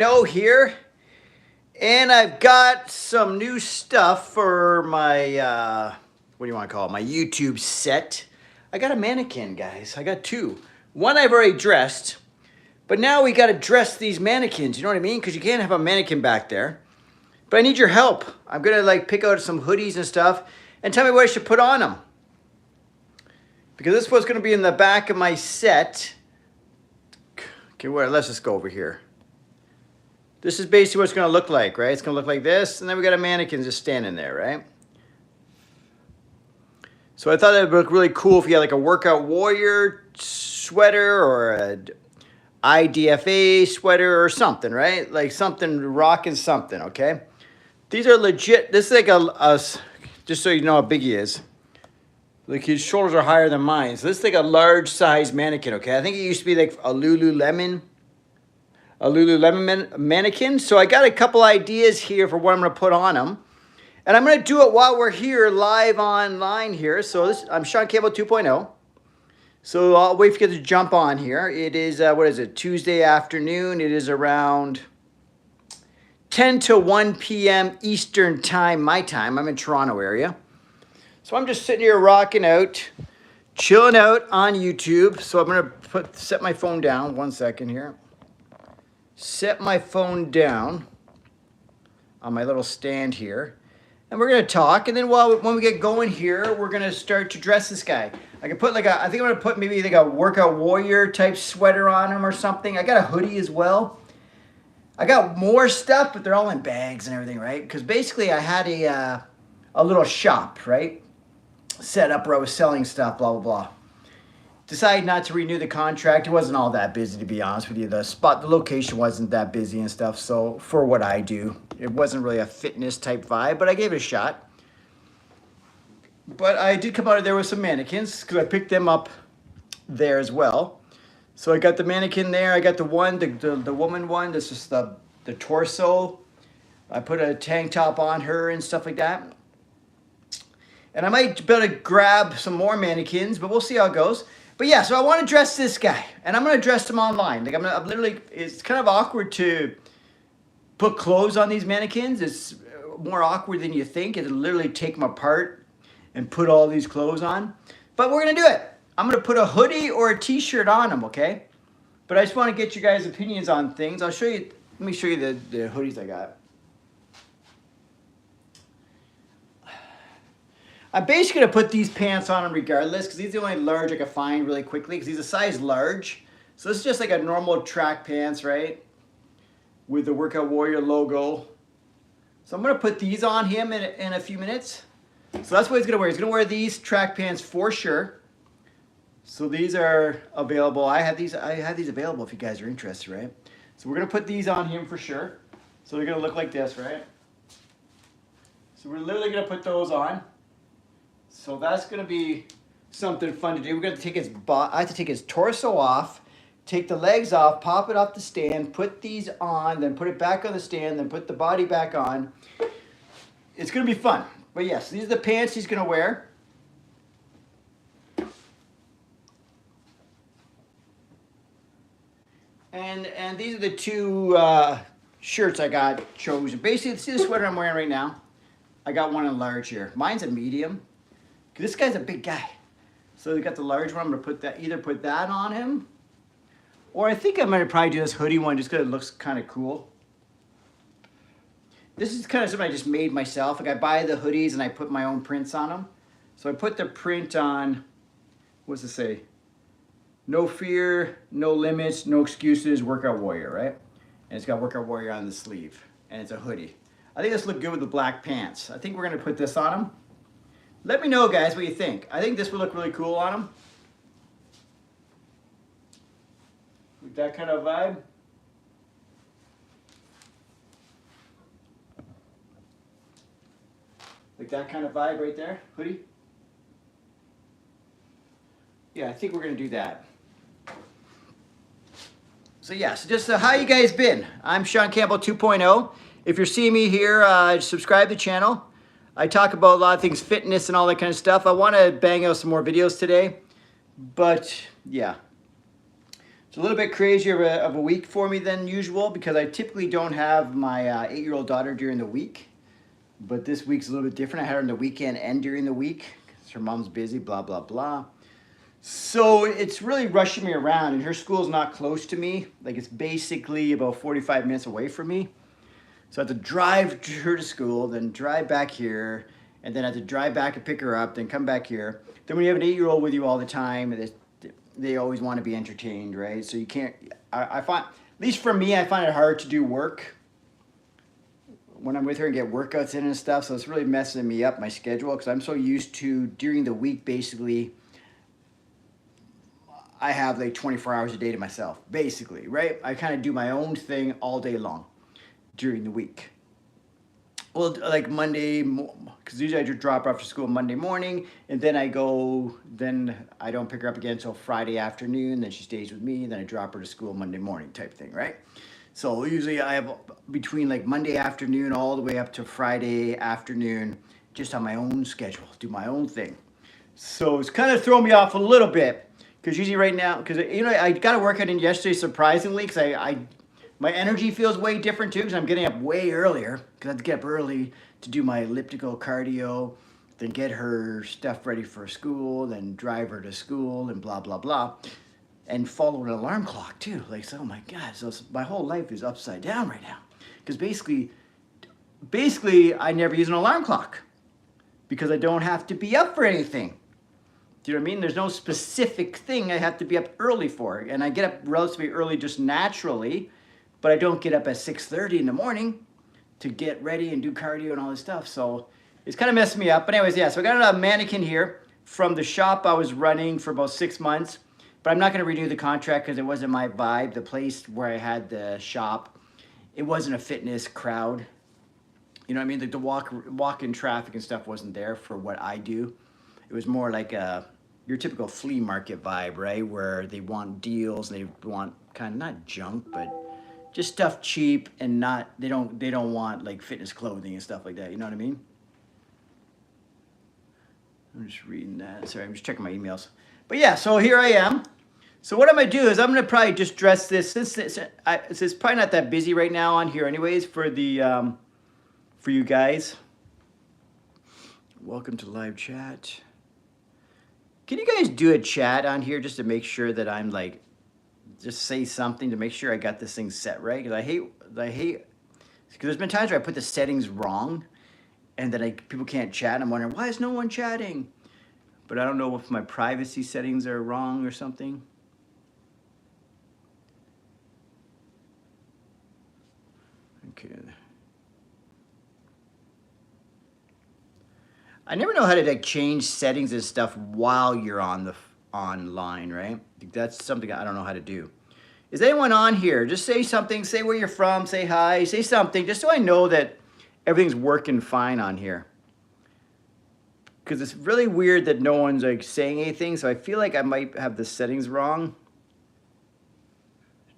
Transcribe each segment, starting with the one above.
Here, and I've got some new stuff for my what do you want to call it, my YouTube set. I got a mannequin, guys. I got two. One I've already dressed, but now we got to dress these mannequins, you know what I mean, because you can't have a mannequin back there. But I need your help. I'm gonna like pick out some hoodies and stuff and tell me what I should put on them, because this was gonna be in the back of my set. Okay, let's just go over here. This is basically what it's going to look like, right? It's going to look like this, and then we got a mannequin just standing there, right? So I thought it would look really cool if you had like a Workout Warrior sweater or a IDFA sweater or something, right? Like something rocking something, okay? These are legit. This is like a just so you know how big he is. Like his shoulders are higher than mine. So this is like a large size mannequin, okay? I think it used to be like a Lululemon mannequin. So I got a couple ideas here for what I'm going to put on them. And I'm going to do it while we're here live online here. So I'm Shaun Campbell 2.0. So I'll wait for you to jump on here. It is, what is it, Tuesday afternoon. It is around 10 to 1 p.m. Eastern time, my time. I'm in Toronto area. So I'm just sitting here rocking out, chilling out on YouTube. So I'm going to set my phone down. 1 second here. Set my phone down on my little stand here, and we're gonna talk. And then when we get going here, we're gonna start to dress this guy. I can put I think I'm gonna put maybe like a Workout Warrior type sweater on him or something. I got a hoodie as well. I got more stuff, but they're all in bags and everything, right? Because basically I had a little shop, right, set up where I was selling stuff, blah blah blah. Decided not to renew the contract. It wasn't all that busy, to be honest with you. The location wasn't that busy and stuff. So for what I do, it wasn't really a fitness type vibe, but I gave it a shot. But I did come out of there with some mannequins because I picked them up there as well. So I got the mannequin there. I got the woman one. This is the torso. I put a tank top on her and stuff like that. And I might better grab some more mannequins, but we'll see how it goes. But yeah, so I want to dress this guy, and I'm going to dress him online. Like I'm literally, it's kind of awkward to put clothes on these mannequins. It's more awkward than you think. It'll literally take them apart and put all these clothes on. But we're going to do it. I'm going to put a hoodie or a t-shirt on them, okay? But I just want to get you guys' opinions on things. I'll show you, let me show you the hoodies I got. I'm basically going to put these pants on them regardless, because these are the only large I can find really quickly, because these are size large. So this is just like a normal track pants, right, with the Workout Warrior logo. So I'm going to put these on him in a few minutes. So that's what he's going to wear. He's going to wear these track pants for sure. So these are available. I have these available if you guys are interested, right? So we're going to put these on him for sure. So they're going to look like this, right? So we're literally going to put those on. So that's going to be something fun to do. We're going to take I have to take his torso off, take the legs off, pop it off the stand, put these on, then put it back on the stand, then put the body back on. It's going to be fun. But yes, these are the pants he's going to wear. And these are the two shirts I got chosen. Basically, see the sweater I'm wearing right now? I got one in large here. Mine's a medium. This guy's a big guy. So we got the large one. I'm going to put that, either put that on him, or I think I'm going to probably do this hoodie one just because it looks kind of cool. This is kind of something I just made myself. Like I buy the hoodies and I put my own prints on them. So I put the print on, what's it say? No fear, no limits, no excuses, Workout Warrior, right? And it's got Workout Warrior on the sleeve. And it's a hoodie. I think this look good with the black pants. I think we're going to put this on him. Let me know, guys, what you think. I think this would look really cool on him. With that kind of vibe. Like that kind of vibe right there, hoodie. Yeah, I think we're going to do that. So yeah, so just how you guys been? I'm Shaun Campbell 2.0. If you're seeing me here, subscribe to the channel. I talk about a lot of things, fitness and all that kind of stuff. I want to bang out some more videos today. But yeah. It's a little bit crazier of a week for me than usual because I typically don't have my 8-year-old daughter during the week. But this week's a little bit different. I had her on the weekend and during the week because her mom's busy, blah, blah, blah. So it's really rushing me around, and her school's not close to me. Like, it's basically about 45 minutes away from me. So I have to drive her to school, then drive back here, and then I have to drive back and pick her up, then come back here. Then when you have an 8-year-old with you all the time, they always want to be entertained, right? So you can't, I find, at least for me, I find it hard to do work when I'm with her and get workouts in and stuff. So it's really messing me up, my schedule, because I'm so used to during the week, basically, I have like 24 hours a day to myself, basically, right? I kind of do my own thing all day long during the week. Well, like Monday, because usually I just drop her off to school Monday morning, and then I don't pick her up again until Friday afternoon, then she stays with me, then I drop her to school Monday morning type thing, right? So usually I have between like Monday afternoon all the way up to Friday afternoon, just on my own schedule, do my own thing. So it's kind of thrown me off a little bit, because usually right now, because I got a workout in yesterday surprisingly, because my energy feels way different too, because I'm getting up way earlier, because I have to get up early to do my elliptical cardio, then get her stuff ready for school, then drive her to school, and blah, blah, blah. And follow an alarm clock too. Like, so, oh my God, so my whole life is upside down right now. Because basically, I never use an alarm clock, because I don't have to be up for anything. Do you know what I mean? There's no specific thing I have to be up early for. And I get up relatively early just naturally, but I don't get up at 6:30 in the morning to get ready and do cardio and all this stuff. So it's kind of messing me up. But anyways, yeah, so I got a Mannequin here from the shop I was running for about 6 months. But I'm not going to renew the contract because it wasn't my vibe. The place where I had the shop, it wasn't a fitness crowd. You know what I mean? Like the walk-in traffic and stuff wasn't there for what I do. It was more like your typical flea market vibe, right? Where they want deals and they want kind of not junk, but just stuff cheap and not, they don't want like fitness clothing and stuff like that. You know what I mean? I'm just reading that. Sorry, I'm just checking my emails. But yeah, so here I am. So what I'm going to do is I'm going to probably just dress this, since it's probably not that busy right now on here anyways for you guys. Welcome to live chat. Can you guys do a chat on here just to make sure that I'm like, just say something to make sure I got this thing set right? Because I hate, because there's been times where I put the settings wrong and then people can't chat. And I'm wondering, why is no one chatting? But I don't know if my privacy settings are wrong or something. Okay. I never know how to like change settings and stuff while you're online, right? That's something I don't know how to do. Is anyone on here? Just say something, say where you're from, say hi, say something, just so I know that everything's working fine on here. Because it's really weird that no one's like saying anything, so I feel like I might have the settings wrong.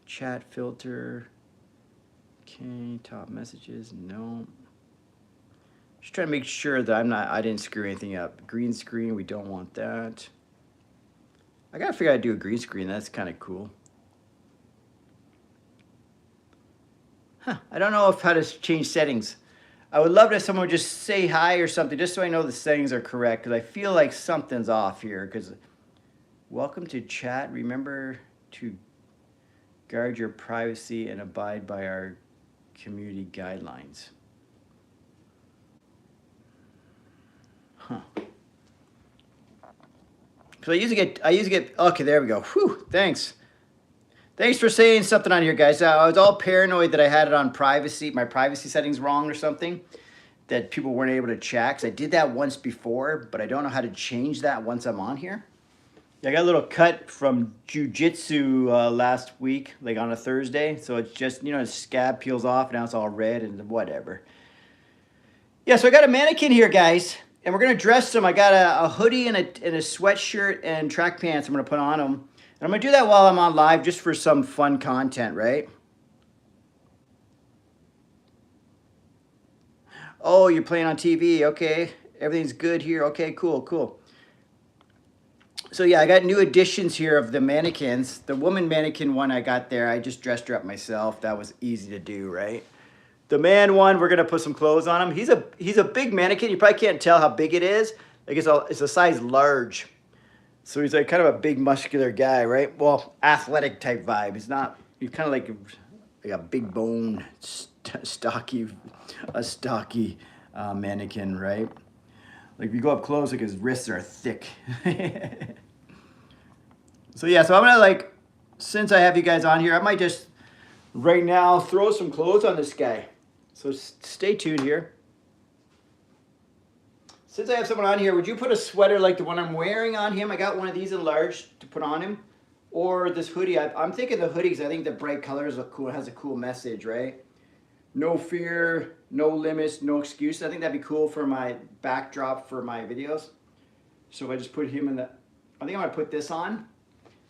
Chat filter. Okay, top messages, no. Just trying to make sure that I didn't screw anything up. Green screen, we don't want that. I gotta figure out how to do a green screen, that's kind of cool. Huh, I don't know how to change settings. I would love to have someone just say hi or something, just so I know the settings are correct, because I feel like something's off here. Because welcome to chat. Remember to guard your privacy and abide by our community guidelines. Huh. So I usually get, okay, there we go. Whew, thanks. Thanks for saying something on here, guys. I was all paranoid that I had it on privacy, my privacy settings wrong or something, that people weren't able to chat, because I did that once before, but I don't know how to change that once I'm on here. Yeah, I got a little cut from jiu-jitsu last week, like on a Thursday, so it's just, the scab peels off, now it's all red and whatever. Yeah, so I got a Mannequin here, guys, and we're going to dress them. I got a hoodie and a sweatshirt and track pants I'm going to put on them. And I'm going to do that while I'm on live just for some fun content, right? Oh, you're playing on TV. Okay. Everything's good here. Okay, cool, cool. So yeah, I got new additions here of the mannequins. The woman mannequin one I got there, I just dressed her up myself. That was easy to do, right? The man one, we're gonna put some clothes on him. He's a big mannequin. You probably can't tell how big it is. Like it's a size large. So he's like kind of a big muscular guy, right? Well, athletic type vibe. He's kind of like a big bone, stocky mannequin, right? Like if you go up close, like his wrists are thick. So yeah, so I'm gonna like, since I have you guys on here, I might just right now throw some clothes on this guy. So stay tuned here. Since I have someone on here, would you put a sweater like the one I'm wearing on him? I got one of these in large to put on him. Or this hoodie. I'm thinking the hoodies. I think the bright colors look cool. It has a cool message, right? No fear, no limits, no excuses. I think that'd be cool for my backdrop for my videos. So if I just put him in the, I think I'm gonna put this on.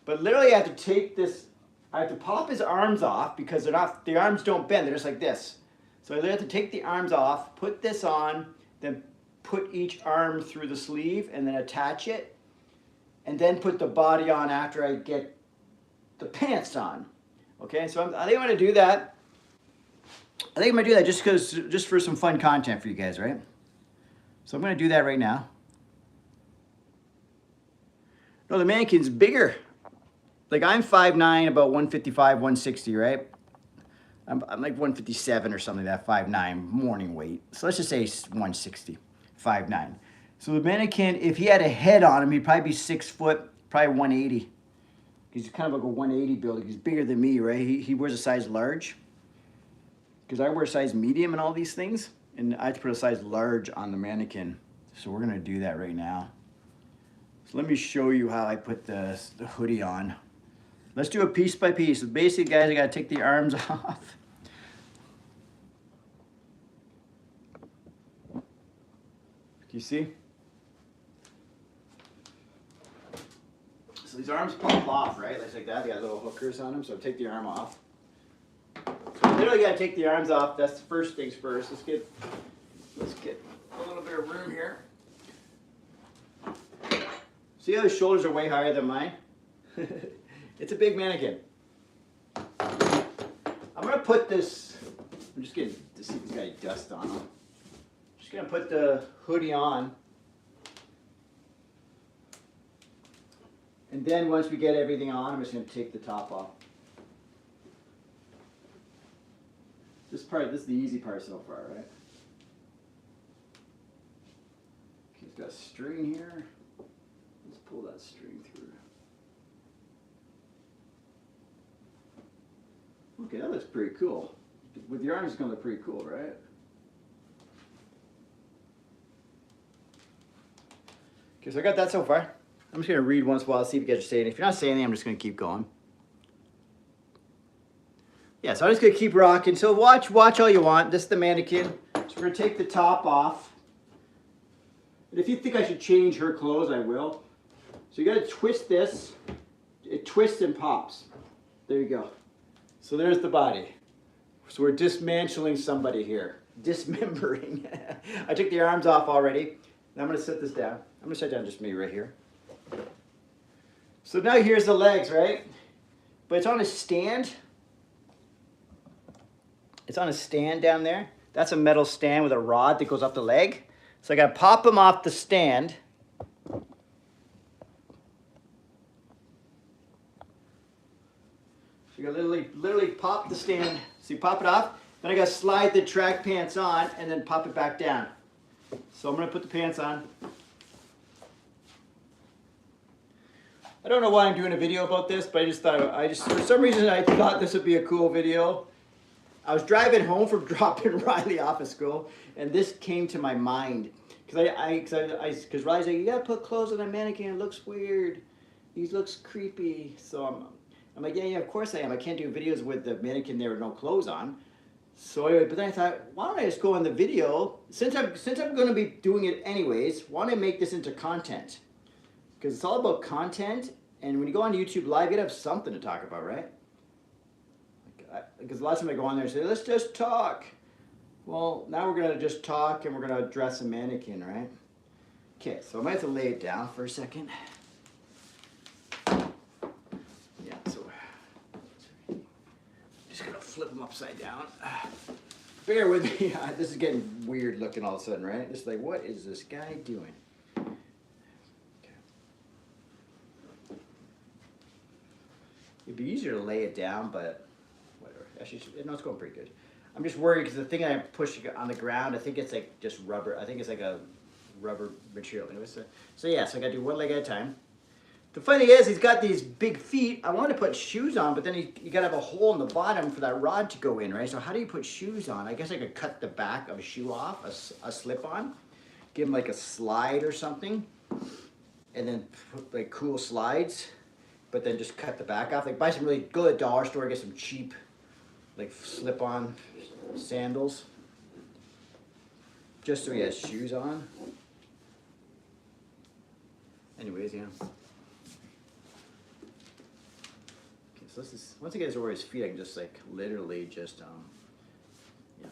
But literally I have to take this, I have to pop his arms off because the arms don't bend, they're just like this. So I literally have to take the arms off, put this on, then put each arm through the sleeve and then attach it. And then put the body on after I get the pants on. Okay, so I think I'm gonna do that. I think I'm gonna do that just for some fun content for you guys, right? So I'm gonna do that right now. No, the mannequin's bigger. Like I'm 5'9", about 155, 160, right? I'm like 157 or something like that, 5'9", morning weight. So let's just say 160, 5'9". So the mannequin, if he had a head on him, he'd probably be 6 foot, probably 180. He's kind of like a 180 build. He's bigger than me, right? He wears a size large. Because I wear a size medium and all these things. And I have to put a size large on the mannequin. So we're gonna do that right now. So let me show you how I put the hoodie on. Let's do it piece by piece. So basically, guys, I gotta take the arms off. Do you see? So these arms pop off, right? Like that. They got little hookers on them. So take the arm off. So I literally gotta take the arms off. That's the first things first. Let's get a little bit of room here. See how his shoulders are way higher than mine? It's a big mannequin. I'm gonna put this, I'm just getting to see if he's got any dust on him. Just gonna put the hoodie on. And then once we get everything on, I'm just gonna take the top off. This is the easy part so far, right? Okay, he's got a string here. Let's pull that string through. Okay, that looks pretty cool. With your arms, it's gonna look pretty cool, right? Okay, so I got that so far. I'm just gonna read once in a while, see if you guys are saying anything. If you're not saying anything, I'm just gonna keep going. Yeah, so I'm just gonna keep rocking. So watch all you want. This is the mannequin. So we're gonna take the top off. And if you think I should change her clothes, I will. So you gotta twist this. It twists and pops. There you go. So there's the body. So we're dismantling somebody here. Dismembering. I took the arms off already. Now I'm gonna set this down. I'm gonna set down just me right here. So now here's the legs, right? But it's on a stand. It's on a stand down there. That's a metal stand with a rod that goes up the leg. So I gotta pop them off the stand. So you gotta literally pop the stand. So you pop it off, then I gotta slide the track pants on and then pop it back down. So I'm gonna put the pants on. I don't know why I'm doing a video about this, but I just thought, for some reason I thought this would be a cool video. I was driving home from dropping Riley off of school, and this came to my mind. Because Riley's like, you gotta put clothes on a mannequin, it looks weird. He looks creepy. So I'm like, yeah, of course I am. I can't do videos with the mannequin there with no clothes on. So anyway, but then I thought, why don't I just go on the video? Since I'm gonna be doing it anyways, why don't I make this into content? Because it's all about content, and when you go on YouTube Live, you gotta have something to talk about, right? Because the last time I go on there and say, let's just talk. Well, now we're gonna just talk and we're gonna address a mannequin, right? Okay, so I might have to lay it down for a second. upside down. Bear with me. This is getting weird looking all of a sudden, right? Just like, what is this guy doing? Okay. It'd be easier to lay it down, but whatever. Actually, no, it's going pretty good. I'm just worried because the thing I push on the ground, I think it's like just rubber. I think it's like a rubber material. Anyway, so yeah, so I got to do one leg at a time. The funny is, he's got these big feet. I want to put shoes on, but then you got to have a hole in the bottom for that rod to go in, right? So how do you put shoes on? I guess I could cut the back of a shoe off, a slip-on, give him like a slide or something, and then put like cool slides, but then just cut the back off. Like buy some really, go to the dollar store, get some cheap, like slip-on sandals, just so he has shoes on. Anyways, yeah. So this is, once he gets over his feet, I can just like literally just, yeah.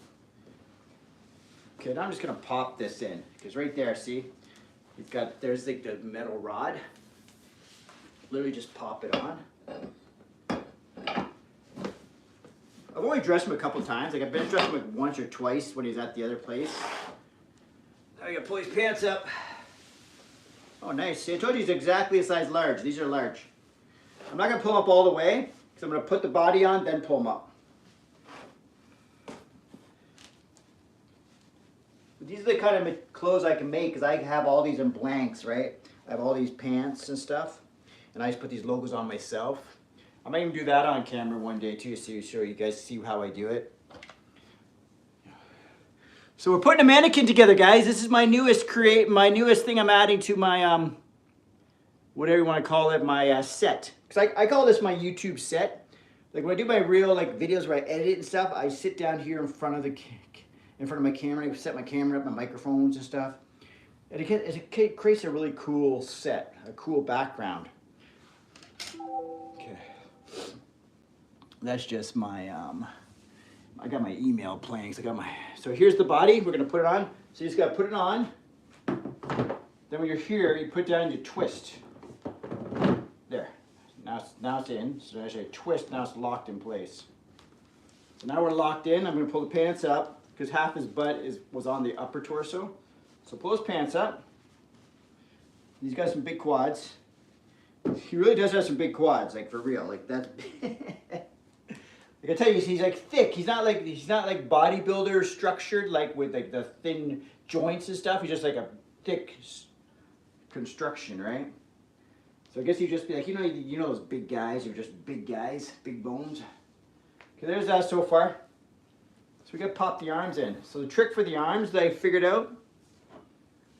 Okay, now I'm just gonna pop this in, because right there, see, he's got, there's like the metal rod. Literally just pop it on. I've only dressed him a couple times. Like I've been dressed him like once or twice when he's at the other place. Now I gotta pull his pants up. Oh, nice. See, I told you he's exactly a size large. These are large. I'm not going to pull them up all the way because I'm going to put the body on, then pull them up. But these are the kind of clothes I can make because I have all these in blanks, right? I have all these pants and stuff. And I just put these logos on myself. I might even do that on camera one day too, so you guys see how I do it. So we're putting a mannequin together, guys. This is my newest thing I'm adding to my, whatever you want to call it, my set. Because I call this my YouTube set. Like when I do my real like videos where I edit it and stuff, I sit down here in front of my camera. I set my camera up, my microphones and stuff. And it creates a really cool set, a cool background. Okay. That's just my, I got my email playing. So here's the body. We're gonna put it on. So you just gotta put it on. Then when you're here, you put it down and you twist. There. Now it's in. So as I twist, now it's locked in place. So now we're locked in. I'm gonna pull the pants up because half his butt was on the upper torso. So pull his pants up. He's got some big quads. He really does have some big quads, like for real. Like that's like I tell you, he's like thick. He's not like bodybuilder structured, like with like the thin joints and stuff. He's just like a thick construction, right? So I guess he'd just be like, you know those big guys are just big guys, big bones. Okay, there's that so far. So we got to pop the arms in. So the trick for the arms that I figured out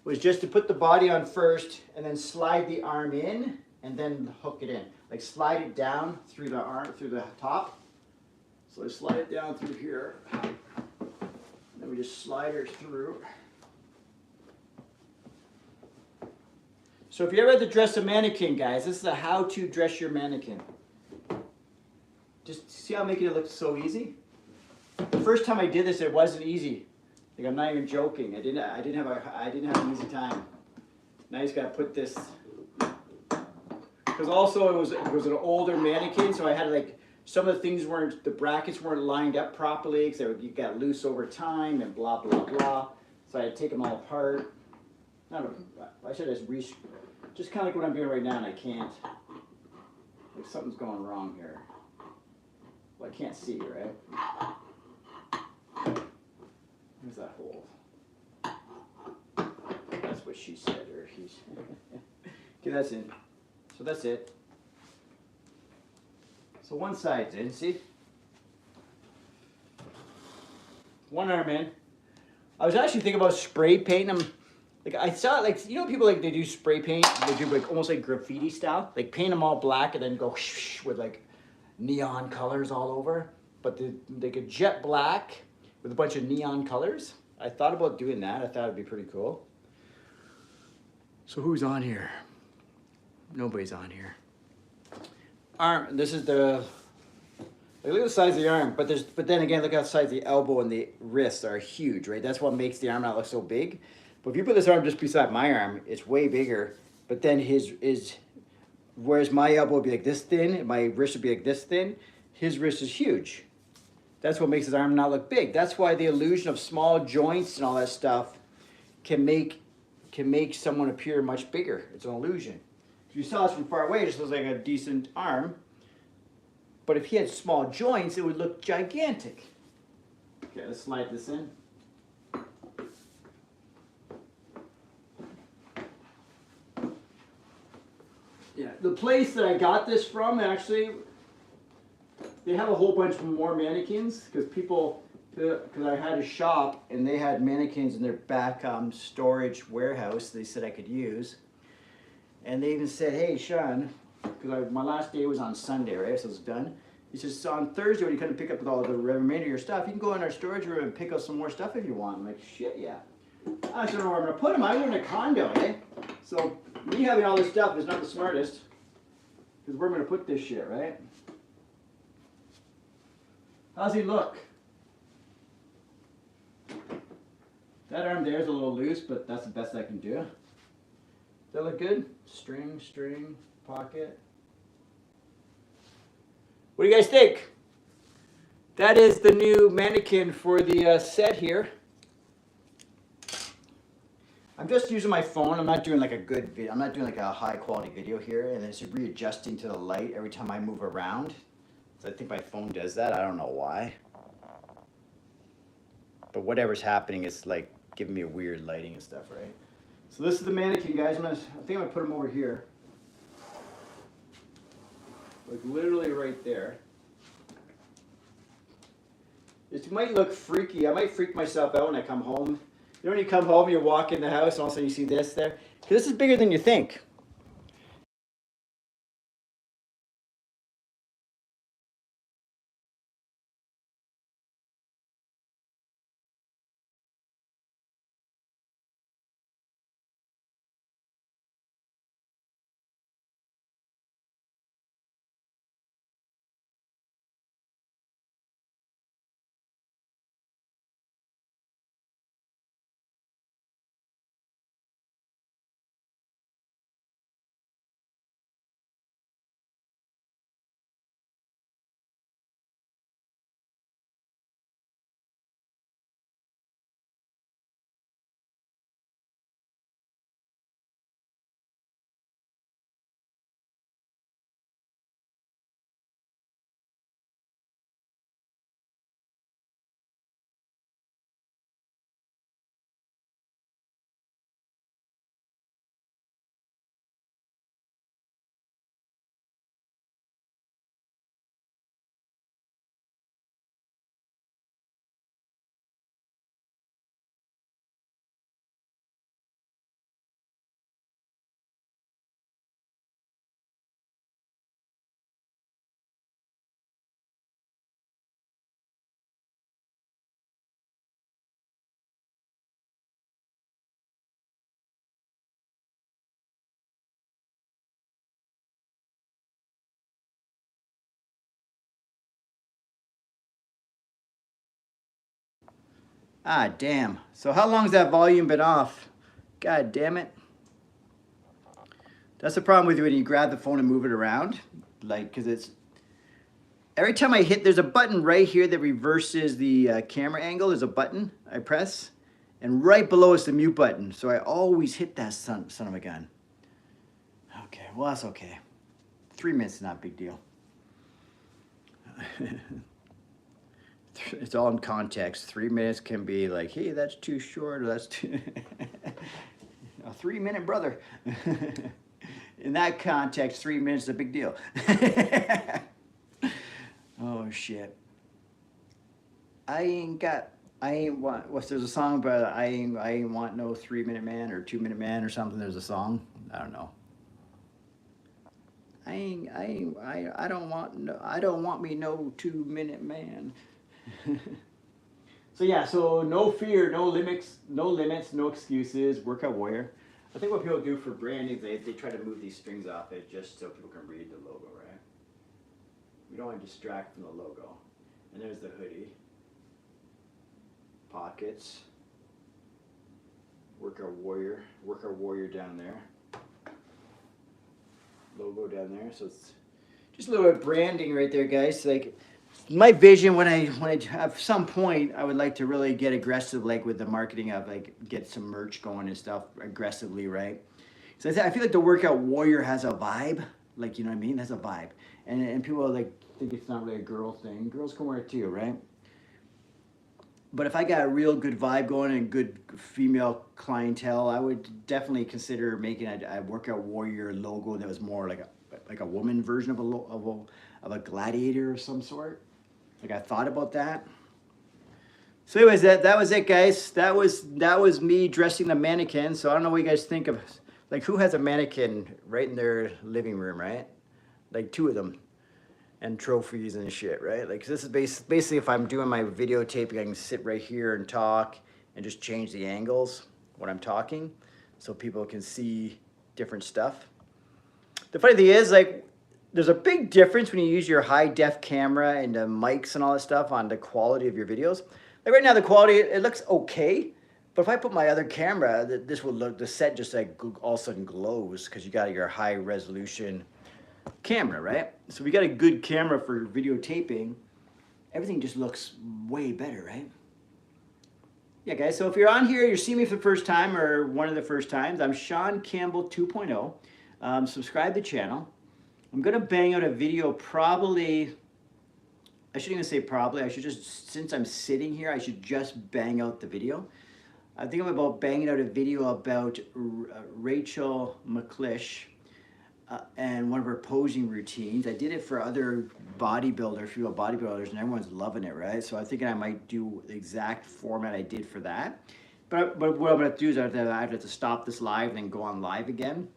was just to put the body on first and then slide the arm in and then hook it in. Like slide it down through the arm, through the top. So I slide it down through here. Then we just slide her through. So if you ever had to dress a mannequin, guys, this is a how to dress your mannequin. Just see how I'm making it look so easy? The first time I did this, it wasn't easy. Like I'm not even joking. I didn't have an easy time. Now I just gotta put this, because also it was an older mannequin, so I had like some of the things the brackets weren't lined up properly because you got loose over time and blah blah blah. So I had to take them all apart. I should just kind of like what I'm doing right now, and I can't. Like something's going wrong here. Well, I can't see, right? Where's that hole? That's what she said, or he's. Okay, that's in. So that's it. So one side's in, see? One arm in. I was actually thinking about spray painting them. Like I saw, like you know, people like they do spray paint. They do like almost like graffiti style. Like paint them all black and then go with like neon colors all over. But they could jet black with a bunch of neon colors. I thought about doing that. I thought it'd be pretty cool. So who's on here? Nobody's on here. Arm. This is the. Like, look at the size of the arm, but then again, look how the size of the elbow and the wrists are huge, right? That's what makes the arm not look so big. But if you put this arm just beside my arm, it's way bigger. But then whereas my elbow would be like this thin, and my wrist would be like this thin, his wrist is huge. That's what makes his arm not look big. That's why the illusion of small joints and all that stuff can make someone appear much bigger. It's an illusion. If you saw us from far away, it just looks like a decent arm. But if he had small joints, it would look gigantic. Okay, let's slide this in. Yeah, the place that I got this from, actually, they have a whole bunch more mannequins because I had a shop and they had mannequins in their back storage warehouse they said I could use. And they even said, hey, Shaun, because my last day was on Sunday, right? So it's done. He says, so on Thursday when you come to pick up with all the remainder of your stuff, you can go in our storage room and pick up some more stuff if you want. I'm like, shit, yeah. I just don't know where I'm going to put them. I live in a condo, eh? So me having all this stuff is not the smartest. Because where am I going to put this shit, right? How's he look? That arm there is a little loose, but that's the best I can do. Does that look good? String, pocket. What do you guys think? That is the new mannequin for the set here. I'm just using my phone. I'm not doing like a good video. I'm not doing like a high quality video here, and it's readjusting to the light every time I move around. So I think my phone does that. I don't know why. But whatever's happening, it's like giving me a weird lighting and stuff, right? So this is the mannequin, guys. I think I'm gonna put him over here. Like literally right there. It might look freaky. I might freak myself out when I come home. You know when you come home, you walk in the house, and all of a sudden you see this there? Because this is bigger than you think. Ah, damn. So how long's that volume been off? God damn it. That's the problem with when you grab the phone and move it around. Like, because it's... Every time I hit, there's a button right here that reverses the camera angle. There's a button I press. And right below is the mute button. So I always hit that son of a gun. Okay, well that's okay. 3 minutes is not a big deal. It's all in context. 3 minutes can be like, hey, that's too short, or that's too... a 3 minute brother. In that context, 3 minutes is a big deal. Oh, shit. There's a song about I ain't want no 3 minute man or 2 minute man or something. There's a song. I don't know. I don't want me no 2 minute man. So yeah, so no fear, no limits, no excuses, workout warrior. I think what people do for branding, they try to move these strings off it just so people can read the logo, right? We don't want to distract from the logo. And there's the hoodie. Pockets. Workout warrior down there. Logo down there. So it's just a little bit of branding right there, guys. Like, my vision when I at some point I would like to really get aggressive, like with the marketing of like get some merch going and stuff aggressively, right? So I feel like the workout warrior has a vibe, like you know what I mean? It has a vibe, and people are like think it's not really a girl thing. Girls can wear it too, right? But if I got a real good vibe going and good female clientele, I would definitely consider making a workout warrior logo that was more like a woman version of a gladiator of some sort. Like I thought about that. So anyways, that was it, guys. That was me dressing the mannequin. So I don't know what you guys think of, like who has a mannequin right in their living room, right? Like two of them, and trophies and shit, right? Like this is basically if I'm doing my videotaping, I can sit right here and talk and just change the angles when I'm talking, so people can see different stuff. The funny thing is, like, there's a big difference when you use your high def camera and the mics and all that stuff on the quality of your videos. Like right now, the quality, it looks okay, but if I put my other camera, this will look, the set just like all of a sudden glows because you got your high resolution camera, right? So we got a good camera for videotaping. Everything just looks way better, right? Yeah, guys, so if you're on here, you're seeing me for the first time or one of the first times, I'm Shaun Campbell 2.0. Subscribe to the channel. I'm going to bang out a video probably, I shouldn't even say probably, I should just, since I'm sitting here, I should just bang out the video. I think I'm about banging out a video about Rachel McClish and one of her posing routines. I did it for other bodybuilders, female bodybuilders, and everyone's loving it, right? So I'm thinking I might do the exact format I did for that. But what I'm going to do is I have to stop this live and then go on live again.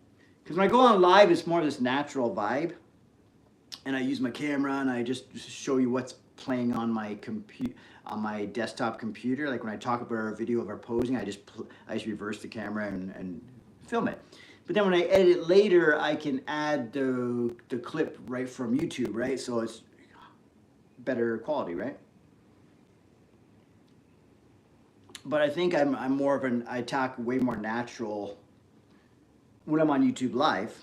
Because when I go on live, it's more of this natural vibe. And I use my camera and I just show you what's playing on my desktop computer. Like when I talk about our video of our posing, I just reverse the camera and film it. But then when I edit it later, I can add the clip right from YouTube, right? So it's better quality, right? But I think I'm more of I talk way more natural when I'm on YouTube Live.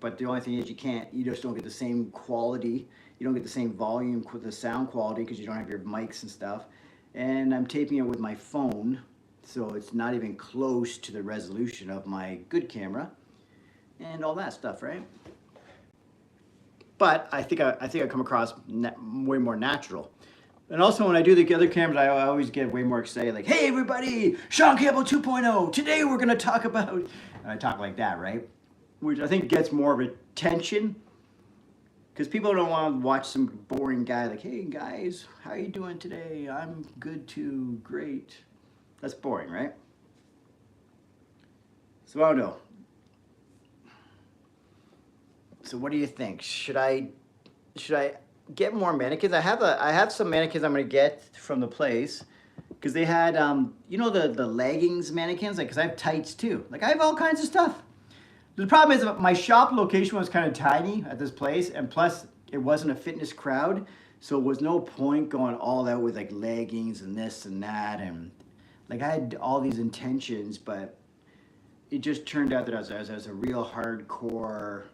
But the only thing is you just don't get the same quality. You don't get the same volume with the sound quality because you don't have your mics and stuff. And I'm taping it with my phone, so it's not even close to the resolution of my good camera and all that stuff, right? But I think I come across way more natural. And also when I do the other cameras, I always get way more excited, like, hey everybody, Shaun Campbell 2.0, today we're gonna talk about, and I talk like that, right? Which I think gets more of attention, because people don't want to watch some boring guy like, hey guys, how you doing today? I'm good too, great. That's boring, right? So I don't know. So what do you think? Should I get more mannequins? I have some mannequins I'm gonna get from the place, because they had you know the leggings mannequins, like, because I have tights too. Like I have all kinds of stuff. The problem is that my shop location was kind of tiny at this place, and plus it wasn't a fitness crowd, so it was no point going all out with like leggings and this and that, and like I had all these intentions, but it just turned out that I was a real hardcore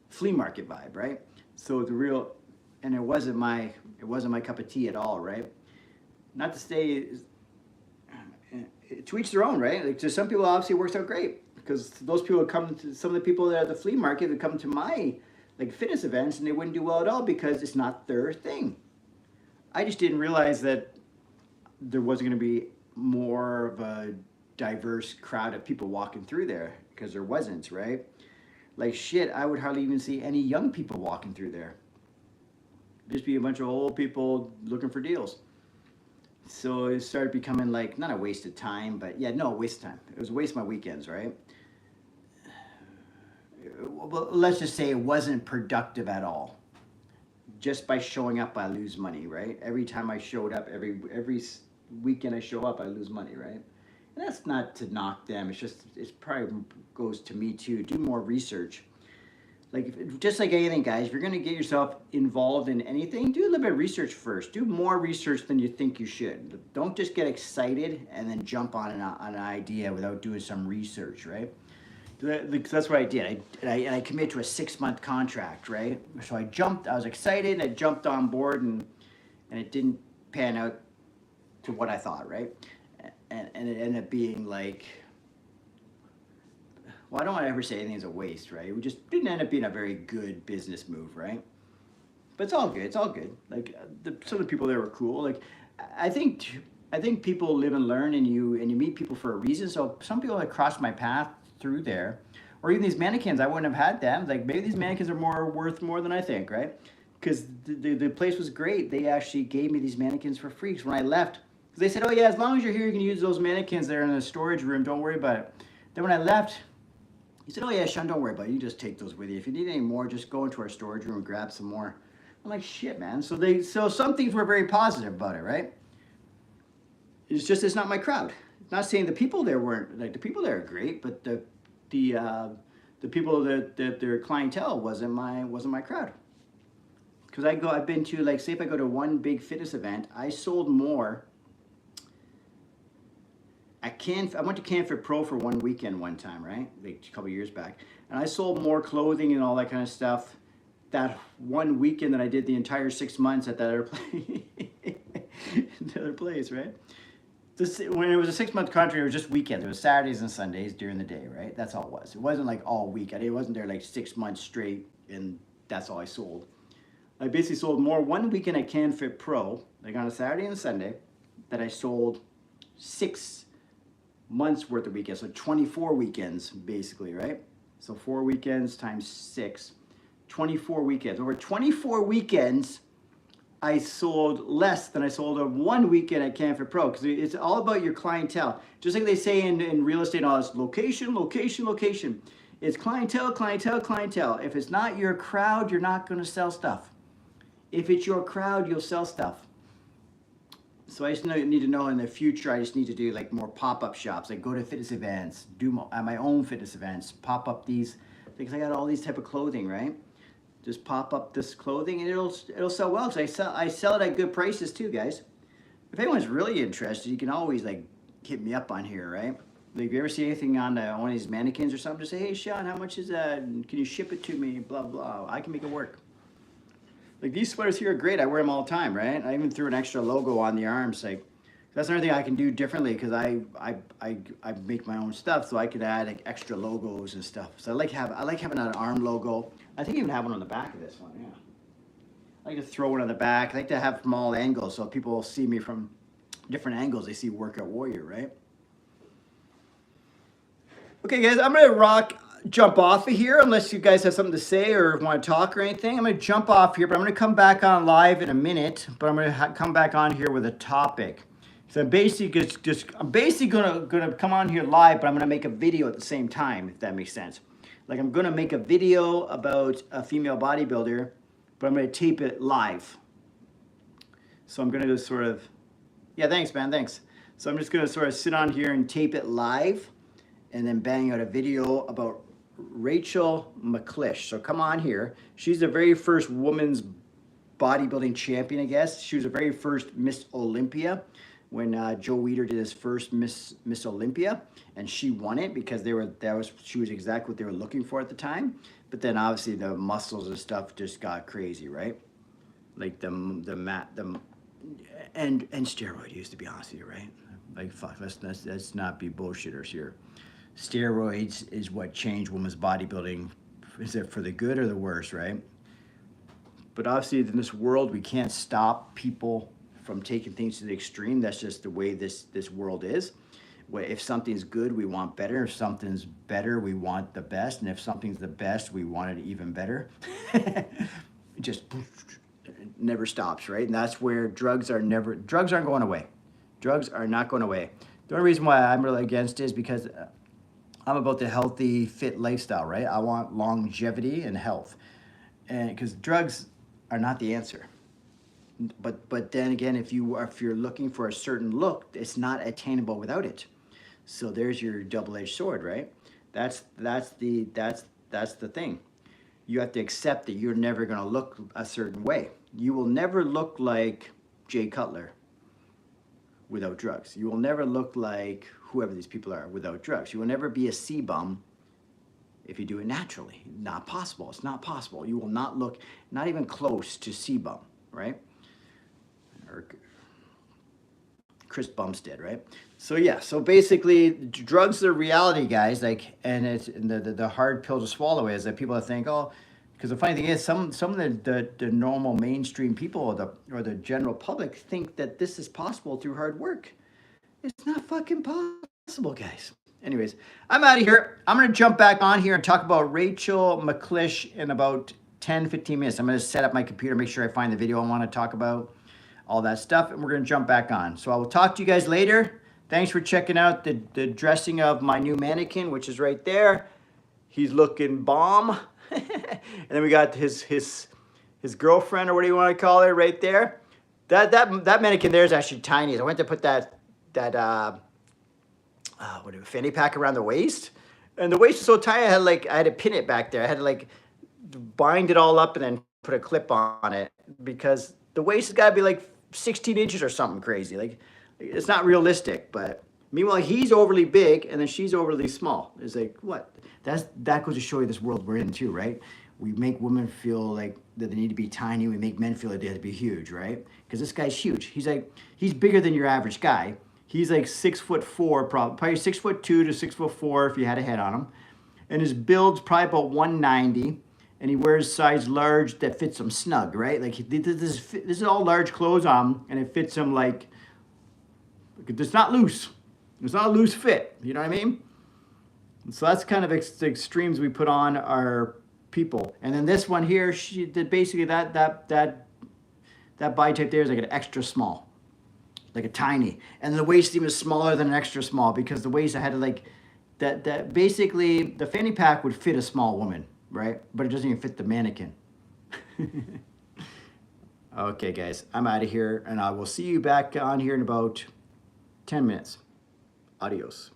flea market vibe, right? So the real, and it wasn't my cup of tea at all, right? Not to say, to each their own, right? Like to some people, obviously it works out great, because those people would come to, some of the people that are at the flea market would come to my like fitness events and they wouldn't do well at all because it's not their thing. I just didn't realize that there wasn't going to be more of a diverse crowd of people walking through there, because there wasn't, right? Like shit, I would hardly even see any young people walking through there. Just be a bunch of old people looking for deals. So it started becoming like, not a waste of time, but yeah, no, a waste of time. It was a waste of my weekends, right? Well, let's just say it wasn't productive at all. Just by showing up, I lose money, right? Every time I showed up, every weekend I show up, I lose money, right? And that's not to knock them. It's just, it probably goes to me too. Do more research. Like, just like anything, guys, if you're going to get yourself involved in anything, do a little bit of research first. Do more research than you think you should. Don't just get excited and then jump on an idea without doing some research, right? That's what I did. I committed to a 6-month contract, right? So I jumped. I was excited. And I jumped on board, and it didn't pan out to what I thought, right? And it ended up being like, well, I don't want to ever say anything's a waste, right? We just didn't end up being a very good business move, right? But it's all good. It's all good. Like some of the people there were cool. Like I think people live and learn, and you meet people for a reason. So some people that crossed my path through there, or even these mannequins, I wouldn't have had them. Like maybe these mannequins are worth more than I think, right? Because the place was great. They actually gave me these mannequins for free. So when I left, they said, "Oh yeah, as long as you're here, you can use those mannequins there in the storage room. Don't worry about it." Then when I left, he said, "Oh yeah, Shaun, don't worry about it. You just take those with you. If you need any more, just go into our storage room and grab some more." I'm like, "Shit, man." So some things were very positive about it, right? It's just it's not my crowd. Not saying the people there weren't like the people there are great, but the people that their clientele wasn't my crowd. Because I've been to, like, say if I go to one big fitness event, I sold more. I went to CanFit Pro for one weekend one time, right? Like a couple years back. And I sold more clothing and all that kind of stuff that one weekend than I did the entire 6 months at that other place. The other place, right? When it was a 6-month contract, it was just weekends. It was Saturdays and Sundays during the day, right? That's all it was. It wasn't like all week. It wasn't there like 6 months straight and that's all I sold. I basically sold more one weekend at CanFit Pro, like on a Saturday and a Sunday, that I sold 6 months worth of weekends. So 24 weekends, basically, right? So 4 weekends times 6, 24 weekends. Over 24 weekends, I sold less than I sold on one weekend at CanFit Pro, because it's all about your clientele. Just like they say in real estate, all this location, location, location. It's clientele, clientele, clientele. If it's not your crowd, you're not going to sell stuff. If it's your crowd, you'll sell stuff. So I just need to know in the future, I just need to do like more pop-up shops, like go to fitness events, do my own fitness events, pop up these, because I got all these type of clothing, right? Just pop up this clothing and it'll sell well. So I sell it at good prices too, guys. If anyone's really interested, you can always like hit me up on here, right? Like if you ever see anything on one of these mannequins or something, just say, "Hey Shaun, how much is that? Can you ship it to me?" Blah blah. I can make it work. Like these sweaters here are great. I wear them all the time, right? I even threw an extra logo on the arms. Like that's another thing I can do differently, because I make my own stuff, so I could add like extra logos and stuff. So I like having an arm logo. I think I even have one on the back of this one. Yeah, I like to throw one on the back. I like to have from all angles, so people see me from different angles. They see Workout Warrior, right? Okay, guys, I'm gonna jump off of here unless you guys have something to say or want to talk or anything. I'm going to jump off here, but I'm going to come back on live in a minute, but I'm going to come back on here with a topic. So I'm basically going to come on here live, but I'm going to make a video at the same time, if that makes sense. Like I'm going to make a video about a female bodybuilder, but I'm going to tape it live. So I'm going to just sort of, yeah, thanks, man, thanks. So I'm just going to sort of sit on here and tape it live and then bang out a video about Rachel McClish. So come on here. She's the very first women's bodybuilding champion, I guess. She was the very first Miss Olympia when Joe Weider did his first Miss Olympia, and she won it because she was exactly what they were looking for at the time. But then obviously the muscles and stuff just got crazy, right? Like and steroid use, to be honest with you, right? Like fuck, let's not be bullshitters here. Steroids is what changed women's bodybuilding. Is it for the good or the worse, right? But obviously in this world, we can't stop people from taking things to the extreme. That's just the way this world is. If something's good, we want better. If something's better, we want the best. And if something's the best, we want it even better. It just never stops, right? And that's where drugs aren't going away. Drugs are not going away. The only reason why I'm really against it is because I'm about the healthy, fit lifestyle, right? I want longevity and health, and because drugs are not the answer. But then again, if you're looking for a certain look, it's not attainable without it. So there's your double-edged sword, right? That's the thing. You have to accept that you're never going to look a certain way. You will never look like Jay Cutler without drugs. You will never look like whoever these people are without drugs. You will never be a C-bum if you do it naturally. Not possible. It's not possible. You will not look, not even close to C-bum, right? Or Chris Bumstead, right? So yeah, so basically drugs are reality, guys, like, and it's the hard pill to swallow is that people think, oh, because the funny thing is some of the normal mainstream people or the general public think that this is possible through hard work. It's not fucking possible, guys. Anyways, I'm out of here. I'm going to jump back on here and talk about Rachel McClish in about 10, 15 minutes. I'm going to set up my computer, make sure I find the video I want to talk about, all that stuff, and we're going to jump back on. So I will talk to you guys later. Thanks for checking out the dressing of my new mannequin, which is right there. He's looking bomb. And then we got his girlfriend, or what do you want to call her, right there. That mannequin there is actually tiny. I went to put that fanny pack around the waist, and the waist is so tight I had to pin it back there. I had to like bind it all up and then put a clip on it, because the waist has got to be like 16 inches or something crazy. Like, it's not realistic. But meanwhile, he's overly big and then she's overly small. It's like, what? That goes to show you this world we're in too, right? We make women feel like that they need to be tiny. We make men feel like they have to be huge, right? Because this guy's huge. He's bigger than your average guy. He's like 6'4", probably 6'2" to 6'4" if you had a head on him. And his build's probably about 190. And he wears size large that fits him snug, right? Like, this is all large clothes on him, and it fits him like, it's not loose. It's not a loose fit, you know what I mean? And so that's kind of the extremes we put on our people. And then this one here, she did basically that body type there is like an extra small, like a tiny. And the waist even smaller than an extra small, because the waist I had to like, that basically the fanny pack would fit a small woman, right? But it doesn't even fit the mannequin. Okay, guys, I'm out of here, and I will see you back on here in about 10 minutes. Adios.